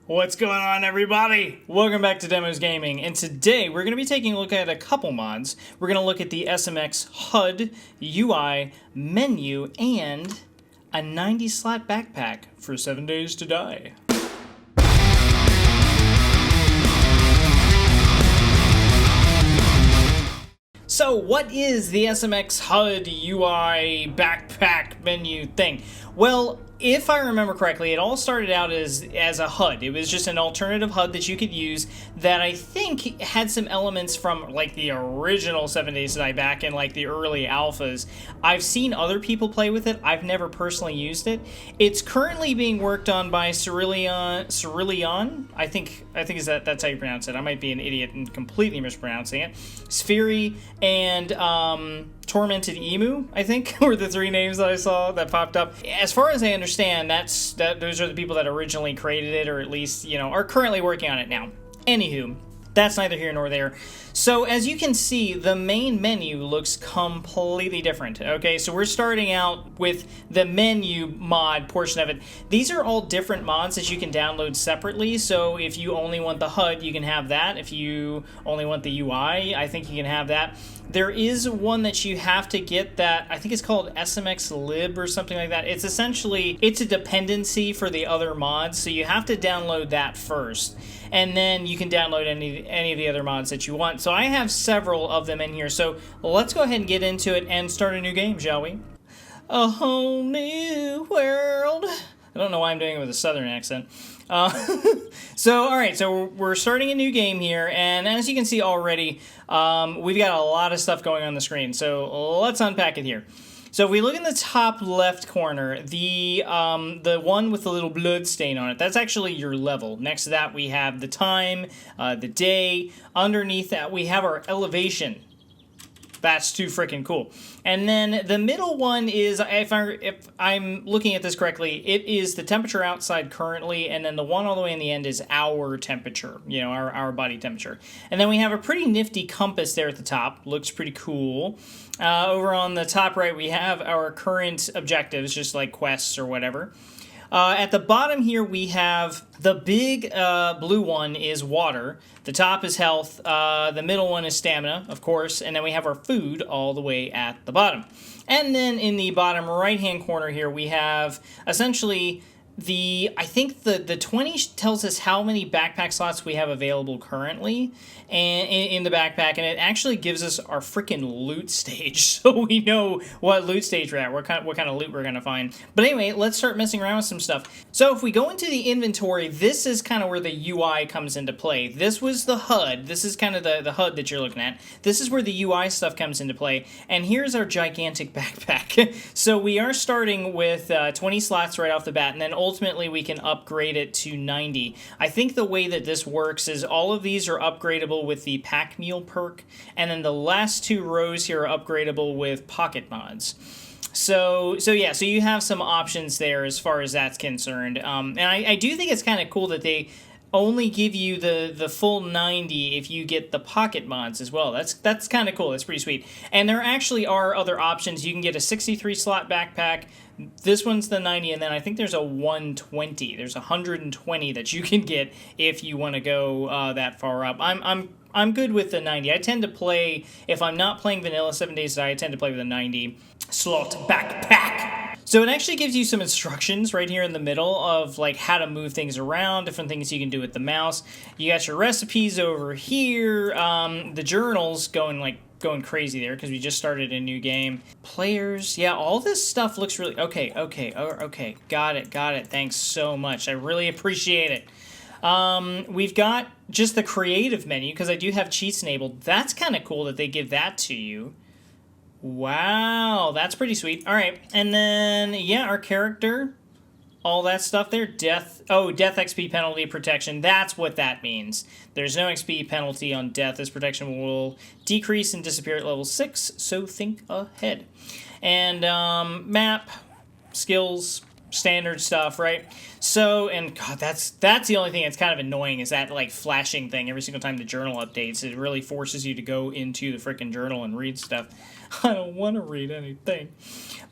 What's going on, everybody? Welcome back to Demos Gaming, and today we're going to be taking a look at a couple mods. We're going to look at the SMX HUD, UI, menu, and a 90-slot backpack for 7 Days to Die. So what is the SMX HUD UI backpack menu thing? Well, if I remember correctly, it all started out as a HUD. It was just an alternative HUD that you could use that I think had some elements from like the original 7 Days to Die back in like the early alphas. I've seen other people play with it. I've never personally used it. It's currently being worked on by Cerulean. I think that's how you pronounce it. I might be an idiot and completely mispronouncing it. Spheri and Tormented Emu, I think, were the three names that I saw that popped up. As far as I understand, those are the people that originally created it, or at least, are currently working on it now. Anywho, that's neither here nor there. So as you can see, the main menu looks completely different. Okay, so we're starting out with the menu mod portion of it. These are all different mods that you can download separately. So if you only want the HUD, you can have that. If you only want the UI, I think you can have that. There is one that you have to get that, I think it's called SMX lib or something like that. It's a dependency for the other mods, so you have to download that first. And then you can download any of the other mods that you want. So I have several of them in here. So let's go ahead and get into it and start a new game, shall we? A whole new world. I don't know why I'm doing it with a southern accent. Alright, so we're starting a new game here, and as you can see already, we've got a lot of stuff going on the screen, so let's unpack it here. So if we look in the top left corner, the one with the little blood stain on it, that's actually your level. Next to that, we have the time, the day. Underneath that, we have our elevation. That's too freaking cool. And then the middle one is, if I'm looking at this correctly, it is the temperature outside currently, and then the one all the way in the end is our temperature, our body temperature. And then we have a pretty nifty compass there at the top. Looks pretty cool. Over on the top right, we have our current objectives, just like quests or whatever. At the bottom here, we have the big blue one is water. The top is health. The middle one is stamina, of course. And then we have our food all the way at the bottom. And then in the bottom right-hand corner here, we have essentially I think the 20 tells us how many backpack slots we have available currently and in the backpack, and it actually gives us our freaking loot stage, so we know what loot stage we're at, what kind of loot we're gonna find. But anyway, let's start messing around with some stuff. So if we go into the inventory, this is kind of where the UI comes into play. This was the HUD. This is kind of the HUD that you're looking at. This is where the UI stuff comes into play, and here's our gigantic backpack. So we are starting with 20 slots right off the bat, and then ultimately we can upgrade it to 90. I think the way that this works is all of these are upgradable with the pack mule perk, and then the last two rows here are upgradable with pocket mods. So you have some options there as far as that's concerned. And I do think it's kind of cool that they only give you the full 90 if you get the pocket mods as well. That's kind of cool. That's pretty sweet. And there actually are other options. You can get a 63 slot backpack. This one's the 90, and then I think there's a 120. There's 120 that you can get if you want to go that far up. I'm good with the 90. I tend to play, if I'm not playing vanilla 7 Days to Die, I tend to play with a 90 slot backpack. So it actually gives you some instructions right here in the middle of like how to move things around, different things you can do with the mouse. You got your recipes over here. The journals going crazy there because we just started a new game. Players, yeah, all this stuff looks really okay. Got it. Thanks so much. I really appreciate it. We've got just the creative menu because I do have cheats enabled. That's kind of cool that they give that to you. Wow, that's pretty sweet. All right, and then yeah, our character, all that stuff there. Death XP penalty protection. That's what that means. There's no XP penalty on death. This protection will decrease and disappear at level 6, so think ahead. And map, skills, standard stuff, right? So, and God, that's the only thing that's kind of annoying is that like flashing thing every single time the journal updates. It really forces you to go into the frickin' journal and read stuff. I don't want to read anything.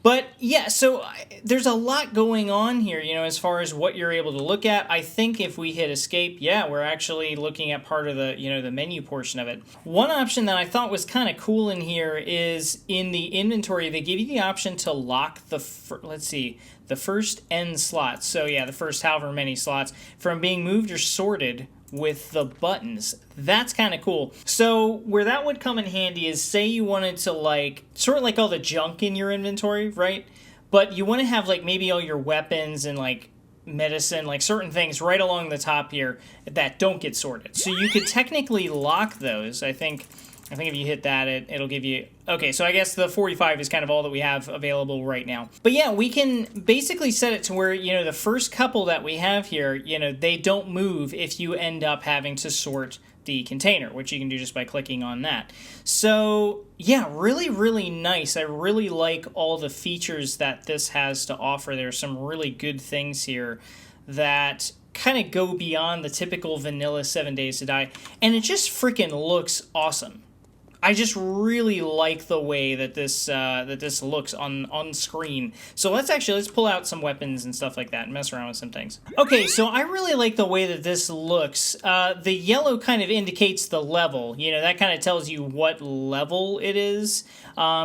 But yeah, so there's a lot going on here, you know, as far as what you're able to look at. I think if we hit escape, yeah, we're actually looking at part of the, you know, the menu portion of it. One option that I thought was kind of cool in here is in the inventory, they give you the option to lock the, let's see, the first N slots. So yeah, the first however many slots from being moved or sorted with the buttons. That's kind of cool. So where that would come in handy is say you wanted to like sort of like all the junk in your inventory, right? But you want to have like maybe all your weapons and like medicine, like certain things right along the top here that don't get sorted. So you could technically lock those. I think if you hit that, it'll give you... Okay, so I guess the 45 is kind of all that we have available right now. But yeah, we can basically set it to where, you know, the first couple that we have here, you know, they don't move if you end up having to sort the container, which you can do just by clicking on that. So yeah, really, really nice. I really like all the features that this has to offer. There's some really good things here that kind of go beyond the typical vanilla 7 Days to Die, and it just freaking looks awesome. I just really like the way that this looks on screen. So let's pull out some weapons and stuff like that and mess around with some things. Okay, so I really like the way that this looks. The yellow kind of indicates the level. You know, that kind of tells you what level it is.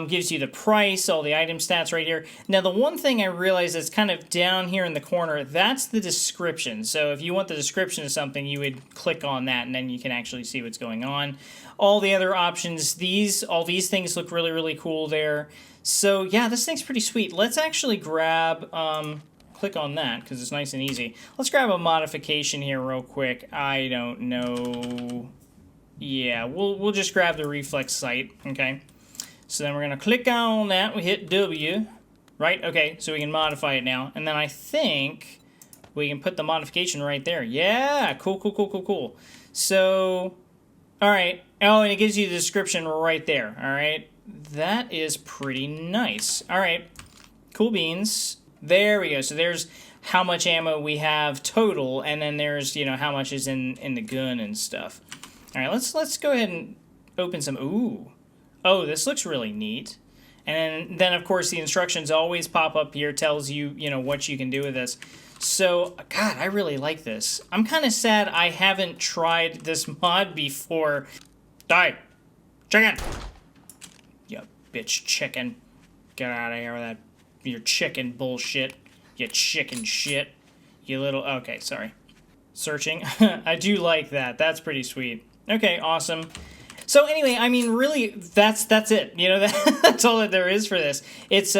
Gives you the price, all the item stats right here. Now, the one thing I realized is kind of down here in the corner, that's the description. So if you want the description of something, you would click on that, and then you can actually see what's going on. All the other options, all these things look really, really cool there. So yeah, this thing's pretty sweet. Let's actually grab, click on that because it's nice and easy. Let's grab a modification here real quick. I don't know. Yeah, we'll just grab the reflex sight, okay? So then we're gonna click on that, we hit W, right? Okay, so we can modify it now. And then I think we can put the modification right there. Yeah, cool, cool, cool, cool, cool. So, all right. Oh, and it gives you the description right there, all right? That is pretty nice. All right, cool beans. There we go. So there's how much ammo we have total, and then there's, you know, how much is in the gun and stuff. All right, let's go ahead and open some. Ooh. Oh, this looks really neat. And then of course, the instructions always pop up here, tells you, you know, what you can do with this. So, God, I really like this. I'm kind of sad I haven't tried this mod before. Die! Chicken! You bitch chicken. Get out of here with that, your chicken bullshit. You chicken shit. You little... Okay, sorry. Searching. I do like that. That's pretty sweet. Okay, awesome. So anyway, I mean, really, that's it. You know, that's all that there is for this. It's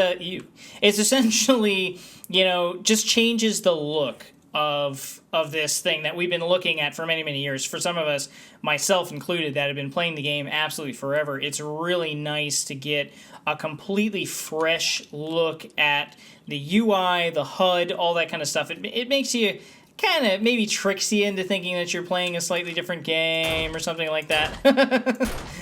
essentially, you know, just changes the look of this thing that we've been looking at for many, many years. For some of us, myself included, that have been playing the game absolutely forever, it's really nice to get a completely fresh look at the UI, the HUD, all that kind of stuff. It makes you kind of maybe tricks you into thinking that you're playing a slightly different game or something like that.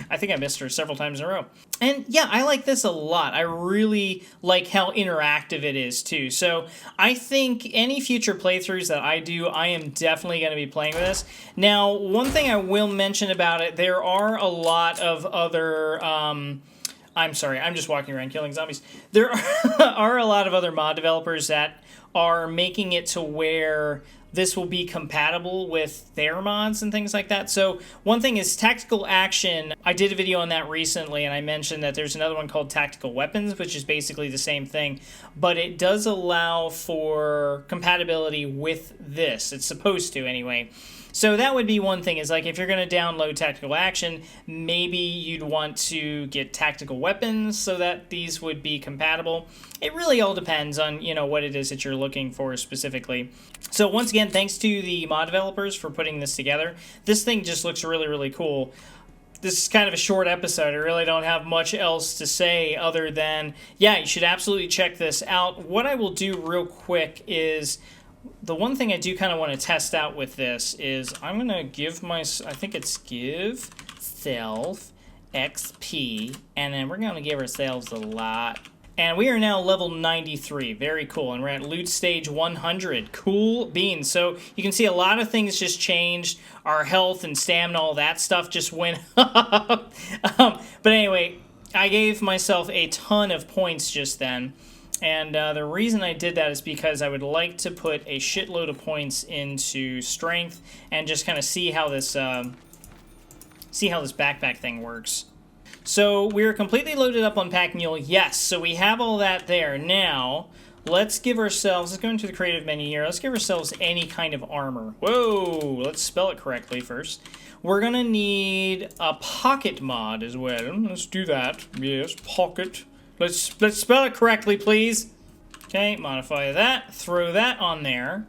I think I missed her several times in a row. And yeah, I like this a lot. I really like how interactive it is too. So I think any future playthroughs that I do, I am definitely going to be playing with this. Now, one thing I will mention about it, there are a lot of other... I'm sorry, I'm just walking around killing zombies. There are a lot of other mod developers that are making it to where this will be compatible with their mods and things like that. So one thing is Tactical Action. I did a video on that recently, and I mentioned that there's another one called Tactical Weapons, which is basically the same thing, but it does allow for compatibility with this. It's supposed to, anyway. So that would be one thing, is like if you're going to download Tactical Action, maybe you'd want to get Tactical Weapons so that these would be compatible. It really all depends on, you know, what it is that you're looking for specifically. So once again, thanks to the mod developers for putting this together. This thing just looks really, really cool. This is kind of a short episode. I really don't have much else to say other than, yeah, you should absolutely check this out. What I will do real quick is... The one thing I do kind of want to test out with this is I'm going to give I think it's give self XP, and then we're going to give ourselves a lot And we are now level 93. Very cool. And we're at loot stage 100. Cool beans. So you can see a lot of things just changed. Our health and stamina, all that stuff just went up. But anyway, I gave myself a ton of points just then. And the reason I did that is because I would like to put a shitload of points into strength and just kind of see how this backpack thing works. So we're completely loaded up on Pack Mule, yes, so we have all that there. Now, let's give ourselves, let's go into the creative menu here, let's give ourselves any kind of armor. Whoa, let's spell it correctly first. We're gonna need a pocket mod as well. Let's do that, yes, pocket. Let's spell it correctly, please. Okay, modify that, throw that on there.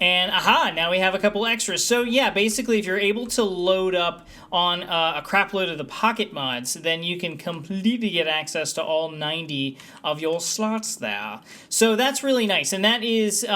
And aha, now we have a couple extras. So yeah, basically if you're able to load up on a crap load of the pocket mods, then you can completely get access to all 90 of your slots there. So that's really nice. And that is,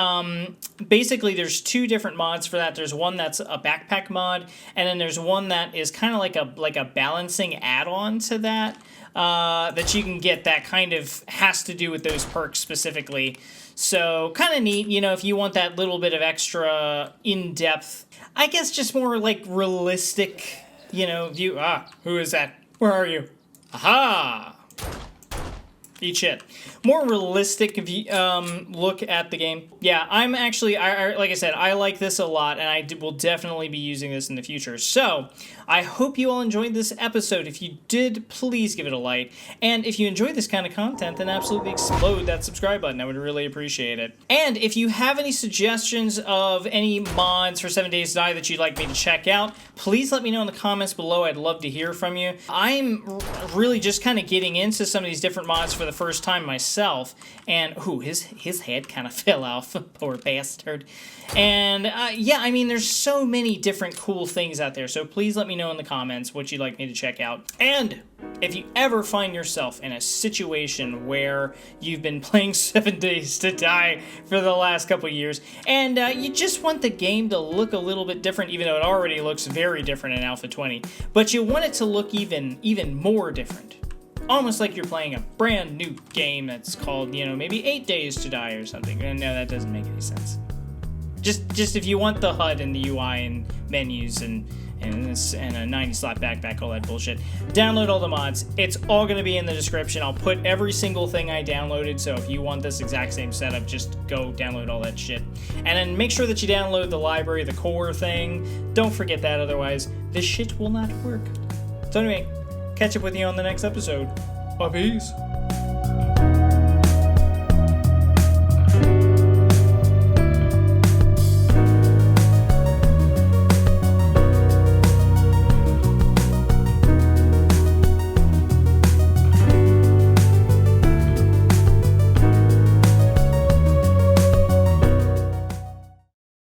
basically there's two different mods for that. There's one that's a backpack mod, and then there's one that is kind of like a balancing add-on to that. That you can get that kind of has to do with those perks specifically. So, kind of neat, you know, if you want that little bit of extra in-depth, I guess just more, like, realistic, you know, view. Ah, who is that? Where are you? Aha! Eat shit. More realistic look at the game. Yeah, I'm actually, like I said, I like this a lot, and I will definitely be using this in the future. So, I hope you all enjoyed this episode. If you did, please give it a like. And if you enjoy this kind of content, then absolutely explode that subscribe button. I would really appreciate it. And if you have any suggestions of any mods for 7 Days to Die that you'd like me to check out, please let me know in the comments below. I'd love to hear from you. I'm really just kind of getting into some of these different mods for the first time myself, and ooh, his head kind of fell off. Poor bastard. And yeah, I mean, there's so many different cool things out there, so please let me know in the comments what you'd like me to check out. And if you ever find yourself in a situation where you've been playing 7 Days to Die for the last couple years, and you just want the game to look a little bit different, even though it already looks very different in Alpha 20, but you want it to look even more different, almost like you're playing a brand new game that's called, you know, maybe 8 Days to Die or something. And no, that doesn't make any sense. Just if you want the HUD and the UI and menus and a 90-slot backpack, all that bullshit, download all the mods. It's all going to be in the description. I'll put every single thing I downloaded, so if you want this exact same setup, just go download all that shit. And then make sure that you download the library, the core thing. Don't forget that, otherwise this shit will not work. So anyway, catch up with you on the next episode. Peace.